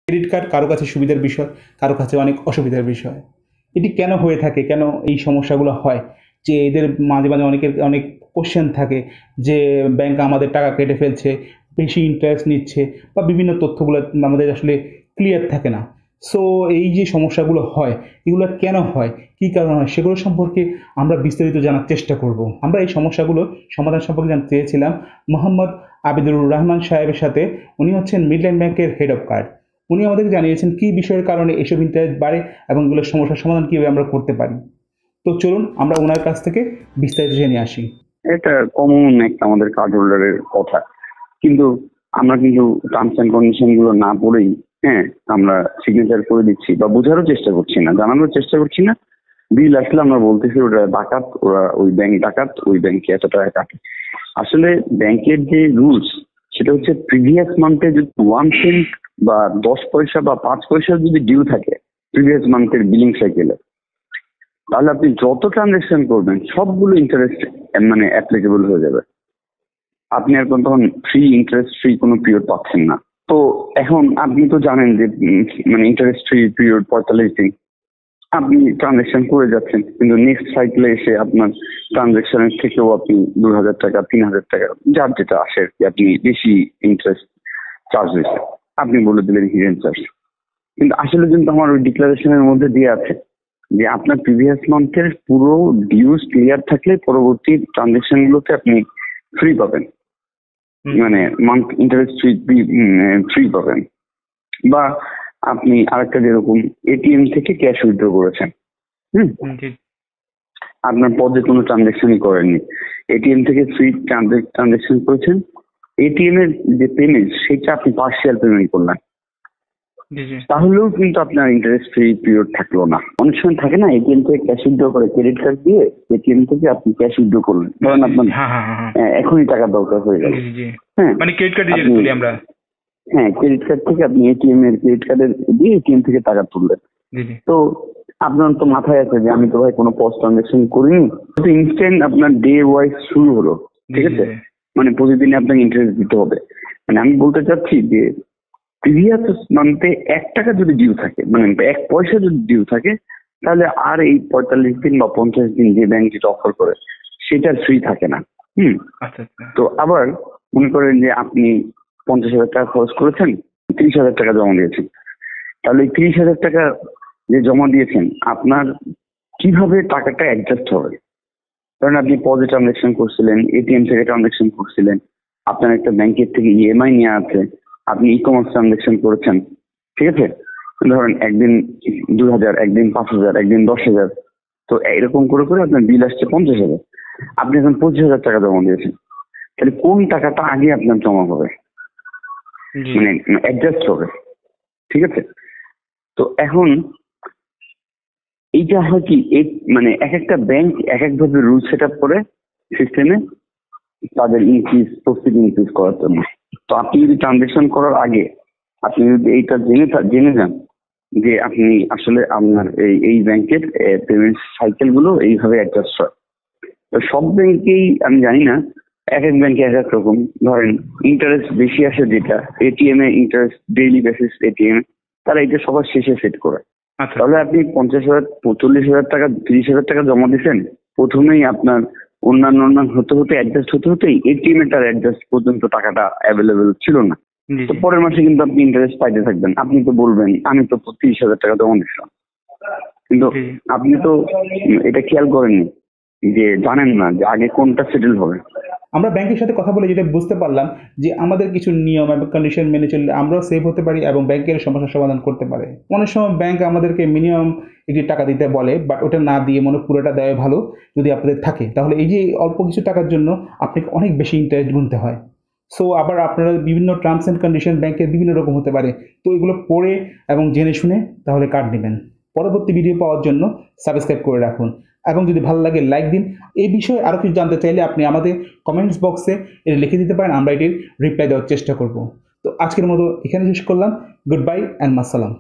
Credit card কারো কাছে সুবিধার বিষয়, কারো কাছে অনেক অসুবিধার বিষয়। এটি কেন হয়ে থাকে, কেন এই সমস্যাগুলো হয়, যে এদের মাঝে মাঝে অনেকের অনেক কোশ্চেন থাকে যে ব্যাংক আমাদের টাকা কেটে ফেলছে, বেশি ইন্টারেস্ট নিচ্ছে, বা বিভিন্ন তথ্যগুলো আমাদের আসলে ক্লিয়ার থাকে না। সো এই যে সমস্যাগুলো হয়, এগুলো কেন হয়, কী কারণে হয়, সেগুলো সম্পর্কে আমরা বিস্তারিত জানার চেষ্টা করব। আমরা এই সমস্যাগুলো সমাধান সম্পর্কে জানতে চেয়েছিলাম মোহাম্মদ আবিদুর রহমান সাহেবের সাথে। উনি হচ্ছেন মিডল্যান্ড ব্যাংকের হেড অফ কার্ড। উনি আমাদেরকে জানিয়েছেন কী বিষয়ের কারণে এসব ইন্টারেস্ট বাড়ে এবং এগুলোর সমস্যার সমাধান কীভাবে আমরা করতে পারি। তো চলুন আমরা ওনার কাছ থেকে বিস্তারিত জেনে আসি। এটা কমন একটা আমাদের কার্ড হোল্ডারের কথা, কিন্তু আমরা কিন্তু টার্মস অ্যান্ড কন্ডিশন গুলো না পড়েই আমরা সিগনেচার করে দিচ্ছি বা বোঝারও চেষ্টা করছি না, জানানোর চেষ্টা করছি না। বিল আসলে আমরা বলতেছি ওটা ডাকাত, ওরা ওই ব্যাংক ডাকাত, ওই ব্যাংকে এত টাকা কাটে। আসলে ব্যাংকের যে রুলস সেটা হচ্ছে প্রিভিয়াস মান্থে যদি 1 সেন্ট বা 10 পয়সা বা 5 পয়সা যদি ডিউ থাকে প্রিভিয়াস মান্থের বিলিং সাইকেলে, তাহলে আপনি যত ট্রানজাকশন করবেন সবগুলো ইন্টারেস্ট মানে অ্যাপ্লিকেবল হয়ে যাবে। আপনি আর তখন ফ্রি ইন্টারেস্ট ফ্রি কোনো পিরিয়ড পাচ্ছেন না। তো এখন আপনি তো জানেন যে মানে ইন্টারেস্ট ফ্রি পিরিয়ড 45 দিন আপনি ট্রানজাকশন করে যাচ্ছেন, কিন্তু নেক্সট সাইকেলে এসে আপনার ট্রানজাকশনের থেকেও আপনি 2,000 টাকা 3,000 টাকা যার যেটা আসে আর কি, আপনি বেশি ইন্টারেস্ট চার্জ হয়েছে, আপনি বলে দিলেন হিডেন চার্জ। কিন্তু আসলে কিন্তু আমার ওই ডিক্লারেশনের মধ্যে দিয়ে আছে যে আপনার প্রিভিয়াস মান্থের পুরো ডিউস ক্লিয়ার থাকলে পরবর্তী ট্রানজাকশন গুলোতে আপনি ফ্রি পাবেন, মানে মান্থ ইন্টারেস্ট ফ্রি পাবেন। বা আপনি আরেকটা যেরকম এটিএম থেকে ক্যাশ উইথড্র করেছেন, আপনার পদে কোনো ট্রানজাকশনই করেননি, এটিএম থেকে ফ্রি ট্রানজাকশন করেছেন, এটিএম এর যে পেমেন্ট সেটা আপনি পার্শিয়াল পেমেন্ট করলেন, তাহলেও কিন্তু আপনার ইন্টারেস্ট ফ্রি পিরিয়ড থাকলো না। অনেক সময় থাকে না এটিএম থেকে ক্যাশ উইথড্র করে, ক্রেডিট কার্ড দিয়ে এটিএম থেকে আপনি ক্যাশ উইথড্র করলেন, ধরেন আপনার এখনই টাকা দরকার হয়ে গেল, মানে ক্রেডিট কার্ড দিয়ে তুলি আমরা, ক্রেডিট কার্ড থেকে আপনি এটিএম এর ক্রেডিট কার্ডের দিয়ে এটিএম থেকে টাকা তুললেন। তো আপনার তো মাথায় আছে যে আমি তো ভাই কোনো পোস্ট ট্রানজাকশন করিনি, তো ইনস্ট্যান্ট আপনার ডে ওয়াইজ শুরু হলো, ঠিক আছে, মানে প্রতিদিনে আপনাকে ইন্টারেস্ট দিতে হবে। মানে আমি বলতে চাচ্ছি যে প্রিভিয়াস মান্থে 1 টাকা যদি ডিউ থাকে, মানে 1 পয়সা যদি ডিউ থাকে, তাহলে আর এই 45 দিন বা 50 দিন যে ব্যাংক যেটা অফার করে সেটার ফ্রি থাকে না। তো আবার মনে করেন যে আপনি 50,000 টাকা খরচ করেছেন, 30,000 টাকা জমা দিয়েছেন, তাহলে এই 30,000 টাকা যে জমা দিয়েছেন আপনার কিভাবে টাকাটা অ্যাডজাস্ট হবে? কারণ আপনি পদে ট্রানজাকশন করছিলেন, এটিএম থেকে ট্রানজাকশন করছিলেন, আপনার একটা ব্যাংকের থেকে ইএমআই নেওয়া আছে, আপনি ই কমার্স ট্রানজাকশন করেছেন, ঠিক আছে, ধরেন একদিন 2,000, একদিন 5,000, একদিন 10,000, তো এরকম করে করে আপনার বিল আসছে 50,000, আপনি এখন 25,000 টাকা জমা দিয়েছেন, তাহলে কোন টাকাটা আগে আপনার জমা হবে, মানে অ্যাডজাস্ট হবে, ঠিক আছে? তো এখন এইটা হয় কি, মানে এক একটা ব্যাংক এক একভাবে রুল সেট আপ করে সিস্টেমে তাদের প্রফিট ইনক্রিজ করার জন্য। তো আপনি যদি ট্রানজাকশন করার আগে আপনি যদি এইটা জেনে যান যে আপনি আসলে আপনার এই ব্যাংকের পেমেন্ট সাইকেল গুলো এইভাবে অ্যাডজাস্ট হয়। তো সব ব্যাংকেই আমি জানি না, এক এক ব্যাংকে এক এক রকম, ধরেন ইন্টারেস্ট বেশি আসে যেটা এটিএম এ ইন্টারেস্ট ডেইলি বেসিস এটিএম, তারা এটা সবার শেষে সেট করে। তাহলে আপনি 50,000 45,000 টাকা 30,000 টাকা জমা দিচ্ছেন, প্রথমেই আপনার অন্যান্য হতে হতে অ্যাডজাস্ট হতে হতেই এটিএম এর অ্যাডজাস্ট পর্যন্ত টাকাটা অ্যাভেলেবেল ছিল না। তো পরের মাসে কিন্তু আপনি ইন্টারেস্ট পাইতে থাকবেন, আপনি তো বলবেন আমি তো 30,000 টাকা জমা দিচ্ছিলাম, কিন্তু আপনি তো এটা খেয়াল করেননি যে জানেন না যে আগে কোনটা সেটেল হবে। আমরা ব্যাংকের সাথে কথা বলে যেটা বুঝতে পারলাম যে আমাদের কিছু নিয়ম এবং কন্ডিশন মেনে চললে আমরাও সেভ হতে পারি এবং ব্যাংকের সমস্যার সমাধান করতে পারে। অনেক সময় ব্যাংক আমাদেরকে মিনিমাম একটি টাকা দিতে বলে, বাট ওটা না দিয়ে মনে পুরোটা দেওয়া ভালো যদি আপনাদের থাকে, তাহলে এই যে অল্প কিছু টাকার জন্য আপনাকে অনেক বেশি ইন্টারেস্ট গুনতে হয়। সো আবার আপনারা বিভিন্ন টার্মস অ্যান্ড কন্ডিশন ব্যাংকের বিভিন্ন রকম হতে পারে, তো এগুলো পড়ে এবং জেনে শুনে তাহলে কার্ড নেবেন। পরবর্তী ভিডিও পাওয়ার জন্য সাবস্ক্রাইব করে রাখুন এবং যদি ভালো লাগে লাইক দিন। এই বিষয়ে আরও কিছু জানতে চাইলে আপনি আমাদের কমেন্টস বক্সে এটা লিখে দিতে পারেন, আমরা এটির রিপ্লাই দেওয়ার চেষ্টা করব। তো আজকের মতো এখানে শেষ করলাম। Good bye and মাসালাম।